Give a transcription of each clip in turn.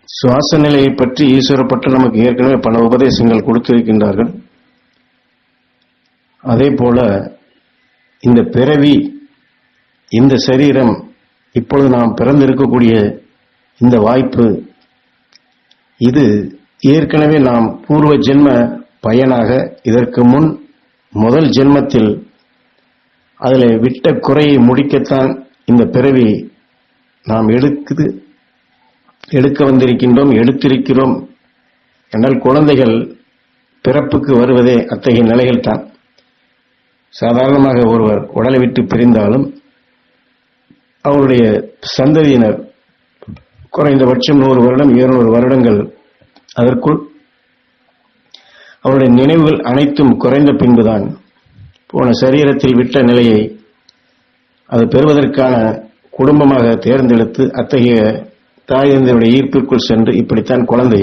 சுவாச நிலையை பற்றி ஈஸ்வரப்பட்டு நமக்கு ஏற்கனவே பல உபதேசங்கள் கொடுத்திருக்கின்றார்கள். அதே போல இந்த பிறவி, இந்த சரீரம், இப்பொழுது நாம் பிறந்திருக்கக்கூடிய இந்த வாய்ப்பு, இது ஏற்கனவே நாம் பூர்வ ஜென்ம பயனாக இதற்கு முன் முதல் ஜென்மத்தில் அதில் விட்ட குறையை முடிக்கத்தான் இந்த பிறவி நாம் எடுக்க வந்திருக்கின்றோம், எடுத்திருக்கிறோம். என்றால் குழந்தைகள் பிறப்புக்கு வருவதே அத்தகைய நிலைகள் தான். சாதாரணமாக ஒருவர் உடலை விட்டு பிரிந்தாலும் அவருடைய சந்ததியினர் குறைந்தபட்சம் 100 வருடம் 200 வருடங்கள் அதற்குள் அவருடைய நினைவுகள் அனைத்தும் குறைந்த பின்புதான் போன சரீரத்தில் விட்ட நிலையை அது பெறுவதற்கான குடும்பமாக தேர்ந்தெடுத்து அத்தகைய தாய் தந்தையுடைய ஈர்ப்பிற்குள் சென்று இப்படித்தான் குழந்தை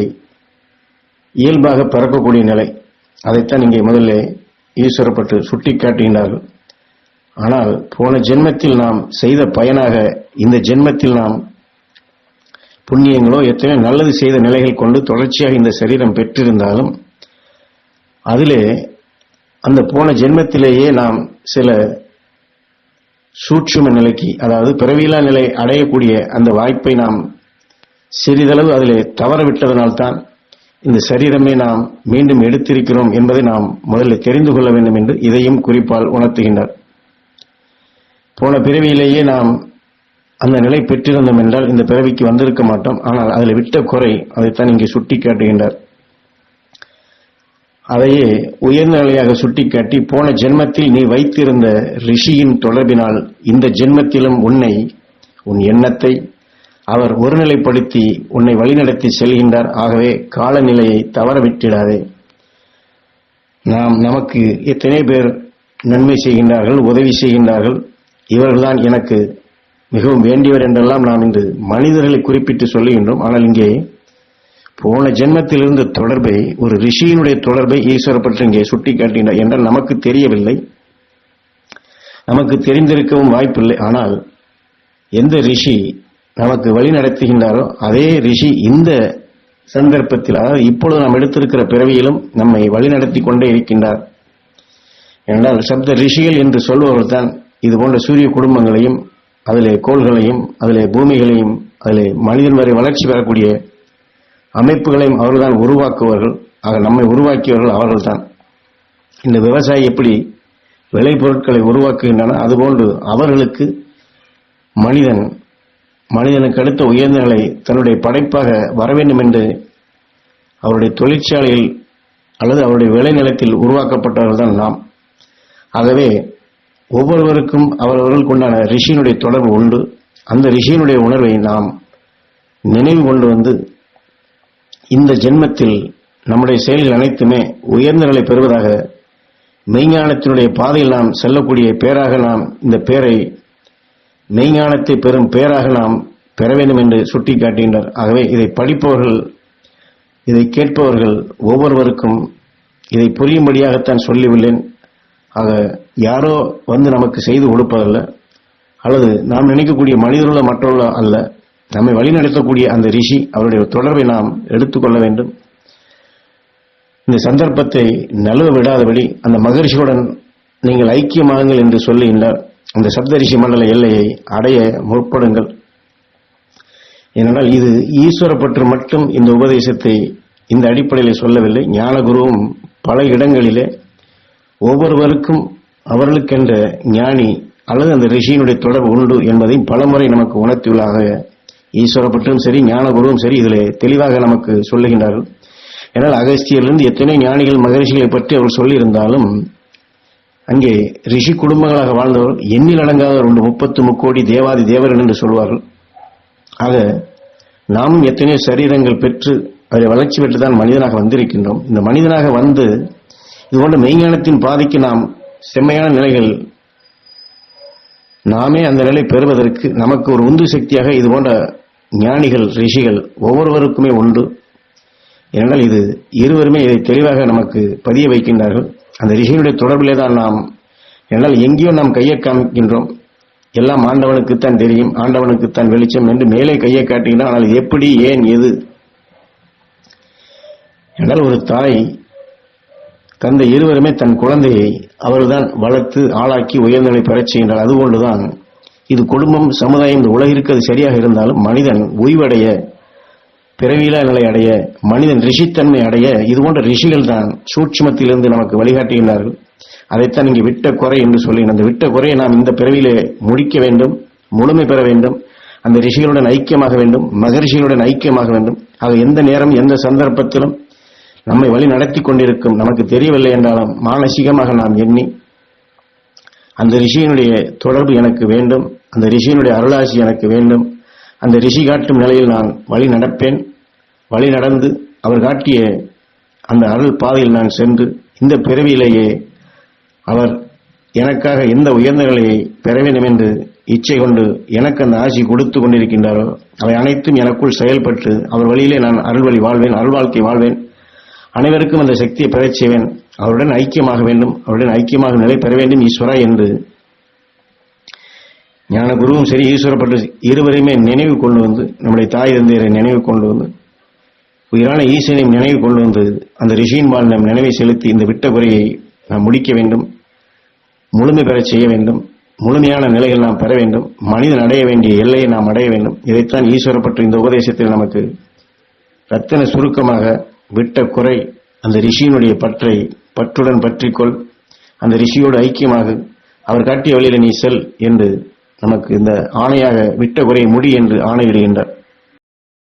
இயல்பாக பிறக்கக்கூடிய நிலை. அதைத்தான் இங்கே முதல்ல ஈஸ்வரப்பட்டு சுட்டி காட்டுகின்றார்கள். ஆனால் போன ஜென்மத்தில் நாம் செய்த பயனாக இந்த ஜென்மத்தில் நாம் புண்ணியங்களோ எத்தனை நல்லது செய்த நிலைகள் கொண்டு தொடர்ச்சியாக இந்த சரீரம் பெற்றிருந்தாலும் அதிலே அந்த போன ஜென்மத்திலேயே நாம் சில சூட்சும நிலைக்கு, அதாவது பிறவியில்லா நிலை அடையக்கூடிய அந்த வாய்ப்பை நாம் சிறிதளவு அதிலே தவறவிட்டதனால்தான் இந்த சரீரமே நாம் மீண்டும் எடுத்திருக்கிறோம் என்பதை நாம் முதலில் தெரிந்து கொள்ள வேண்டும் என்று இதையும் குறிப்பால் உணர்த்துகின்றார். போன பிறவியிலேயே நாம் அந்த நிலை பெற்றிருந்தோம் என்றால் இந்த பிறவிக்கு வந்திருக்க மாட்டோம். ஆனால் அதில் விட்ட குறை, அதைத்தான் இங்கே சுட்டி காட்டுகின்றார். அதையே உயர்ந்த நிலையாக சுட்டிக்காட்டி, போன ஜென்மத்தில் நீ வைத்திருந்த ரிஷியின் தொடர்பினால் இந்த ஜென்மத்திலும் உன் எண்ணத்தை அவர் ஒருநிலைப்படுத்தி உன்னை வழிநடத்தி செல்கின்றார். ஆகவே காலநிலையை தவறவிட்டிடாதே. நமக்கு எத்தனை பேர் நன்மை செய்கின்றார்கள், உதவி செய்கின்றார்கள், இவர்கள்தான் எனக்கு மிகவும் வேண்டியவர் என்றெல்லாம் நாம் இன்று மனிதர்களை குறிப்பிட்டு சொல்லுகின்றோம். ஆனால் இங்கே போன ஜென்மத்திலிருந்து தொடர்பை, ஒரு ரிஷியினுடைய தொடர்பை ஈஸ்வரப்பட்டு இங்கே சுட்டி காட்டுகின்றார். என்றால் நமக்கு தெரியவில்லை, நமக்கு தெரிந்திருக்கவும் வாய்ப்பில்லை. ஆனால் எந்த ரிஷி நமக்கு வழி நடத்துகின்றாரோ அதே ரிஷி இந்த சந்தர்ப்பத்தில், அதாவது இப்பொழுது நாம் எடுத்திருக்கிற பிறவியிலும் நம்மை வழி நடத்தி கொண்டே இருக்கின்றார். என்றால் சப்த ரிஷிகள் என்று சொல்பவர்கள் தான் இது போன்ற சூரிய குடும்பங்களையும் அதிலே கோள்களையும் அதிலே பூமிகளையும் அதிலே மனிதன் வரை வளர்ச்சி பெறக்கூடிய அமைப்புகளையும் அவர்கள்தான் உருவாக்குவார்கள். ஆக நம்மை உருவாக்கியவர்கள் அவர்கள்தான். இந்த விவசாயி எப்படி விளைபொருட்களை உருவாக்குகின்றன, அதுபோன்று அவர்களுக்கு மனிதனுக்கு அடுத்த உயர்ந்த நிலை தன்னுடைய படைப்பாக வர வேண்டும் என்று அவருடைய தொழிற்சாலையில் அல்லது அவருடைய விளைநிலத்தில் உருவாக்கப்பட்டவர்கள் தான் நாம். ஆகவே ஒவ்வொருவருக்கும் அவர்களுக்கு உண்டான ரிஷியினுடைய தொடர்பு உண்டு. அந்த ரிஷியினுடைய உணர்வை நாம் நினைவு கொண்டு வந்து இந்த ஜென்மத்தில் நம்முடைய செயல்கள் அனைத்துமே உயர்ந்த நிலை பெறுவதாக, மெய்ஞானத்தினுடைய பாதையில் நாம் செல்லக்கூடிய பேராக நாம் இந்த பேரை, மெய்ஞானத்தை பெறும் பேராக நாம் பெற வேண்டும் என்று சுட்டி காட்டுகின்றார். ஆகவே இதை படிப்பவர்கள், இதை கேட்பவர்கள் ஒவ்வொருவருக்கும் இதை புரியும்படியாகத்தான் சொல்லியுள்ளேன். ஆக யாரோ வந்து நமக்கு செய்து கொடுப்பதல்ல, அல்லது நாம் நினைக்கக்கூடிய மனிதர்களோ மற்றவர்களோ அல்ல, நம்மை வழிநடத்தக்கூடிய அந்த ரிஷி, அவருடைய தொடர்பை நாம் எடுத்துக்கொள்ள வேண்டும். இந்த சந்தர்ப்பத்தை நழுவ விடாதபடி அந்த மகரிஷியுடன் நீங்கள் ஐக்கியமாகுங்கள் என்று சொல்லுகின்றார். அந்த சப்தரிஷி மண்டல எல்லையை அடைய முற்படுங்கள். ஏனென்றால் இது ஈஸ்வரப்பற்று மட்டும் இந்த உபதேசத்தை இந்த அடிப்படையில் சொல்லவில்லை. ஞானகுருவும் பல இடங்களிலே ஒவ்வொருவருக்கும் அவர்களுக்கென்ற ஞானி அல்லது அந்த ரிஷியினுடைய தொடர்பு உண்டு என்பதையும் பலமுறை நமக்கு உணர்த்தியுள்ளாக ஈஸ்வரப்பற்றும் சரி ஞானகுருவும் சரி இதிலே தெளிவாக நமக்கு சொல்லுகின்றார்கள். ஏனால் அகஸ்தியரிலிருந்து எத்தனை ஞானிகள் மகரிஷிகளை பற்றி அவர் சொல்லியிருந்தாலும் அங்கே ரிஷி குடும்பங்களாக வாழ்ந்தவர் எண்ணில் அடங்காதவர் உண்டு. 30 முக்கோடி தேவாதி தேவர்கள் என்று சொல்வார்கள். ஆக நாமும் எத்தனையோ சரீரங்கள் பெற்று அதை வளர்ச்சி பெற்றுதான் மனிதனாக வந்திருக்கின்றோம். இந்த மனிதனாக வந்து இதுபோன்ற மெய்ஞானத்தின் பாதைக்கு நாம் செம்மையான நிலைகள் நாமே அந்த நிலை பெறுவதற்கு நமக்கு ஒரு உந்து சக்தியாக இது போன்ற ஞானிகள் ரிஷிகள் ஒவ்வொருவருக்குமே உண்டு. ஏனென்றால் இது இருவருமே இதை தெளிவாக நமக்கு பதிய வைக்கின்றார்கள். அந்த ரிஷியினுடைய தொடர்பிலே தான் நாம், என்னால் எங்கேயோ நாம் கையை காமிக்கின்றோம், எல்லாம் ஆண்டவனுக்குத்தான் தெரியும், ஆண்டவனுக்குத்தான் வெளிச்சம் என்று மேலே கையை காட்டுகின்றோம். ஆனால் எப்படி, ஏன், எது என்றால் ஒரு தாய் தந்தை இருவருமே தன் குழந்தையை அவர்தான் வளர்த்து ஆளாக்கி உயர்நிலை பெறச் செய்கின்றார். அதுபோன்றுதான் இது குடும்பம், சமுதாயம், இந்த உலகிற்கு அது சரியாக இருந்தாலும் மனிதன் ஓய்வடைய, பிறவியிலா நிலை அடைய, மனிதன் ரிஷித்தன்மை அடைய இதுபோன்ற ரிஷிகள் தான் சூட்சுமத்திலிருந்து நமக்கு வழிகாட்டுகின்றார்கள். அதைத்தான் இங்கே விட்ட குறை என்று சொல்லி, அந்த விட்ட குறையை நாம் இந்த பிறவியிலே முடிக்க வேண்டும், முழுமை பெற வேண்டும், அந்த ரிஷிகளுடன் ஐக்கியமாக வேண்டும், மகரிஷிகளுடன் ஐக்கியமாக வேண்டும். ஆக எந்த நேரம் எந்த சந்தர்ப்பத்திலும் நம்மை வழி நடத்தி கொண்டிருக்கும் நமக்கு தெரியவில்லை என்றாலும் மானசீகமாக நாம் எண்ணி அந்த ரிஷியினுடைய தொடர்பு எனக்கு வேண்டும், அந்த ரிஷியினுடைய அருளாசி எனக்கு வேண்டும், அந்த ரிஷி காட்டும் நிலையில் நான் வழி நடப்பேன், வழி நடந்து அவர் காட்டிய அந்த அருள் பாதையில் நான் சென்று இந்த பிறவியிலேயே அவர் எனக்காக எந்த உயர்ந்த நிலையை பெற வேண்டும் என்று இச்சை கொண்டு எனக்கு அந்த ஆசி கொடுத்து கொண்டிருக்கின்றாரோ அவை அனைத்தும் எனக்குள் செயல்பட்டு அவர் வழியிலே நான் அருள் வழி வாழ்வேன், அருள் வாழ்க்கை வாழ்வேன், அனைவருக்கும் அந்த சக்தியை பெறச் செய்வேன், அவருடன் ஐக்கியமாக வேண்டும், அவருடன் ஐக்கியமாக நிலை பெற வேண்டும் ஈஸ்வரா என்று ஞான குருவும் சரி ஈஸ்வரப்பட்டு இருவரையுமே நினைவு கொண்டு வந்து, நம்முடைய தாய் தந்தையரை நினைவு கொண்டு வந்து, உயிரான ஈசனையும் நினைவு கொண்டு வந்து அந்த ரிஷியின் பால் நம் நினைவை செலுத்தி இந்த விட்ட குறையை நாம் முடிக்க வேண்டும், முழுமை பெறச் செய்ய வேண்டும், முழுமையான நிலைகள் நாம் பெற வேண்டும், மனிதன் அடைய வேண்டிய எல்லையை நாம் அடைய வேண்டும். இதைத்தான் ஈஸ்வரப்பட்டு இந்த உபதேசத்தில் நமக்கு ரத்தின சுருக்கமாக விட்ட குறை, அந்த ரிஷியினுடைய பற்றை பற்றுடன் பற்றிக்கொள், அந்த ரிஷியோடு ஐக்கியமாக அவர் காட்டிய வழியில நீ செல் என்று நமக்கு இந்த ஆணையாக விட்ட குறையை முடி என்று ஆணையிடுகின்றார்.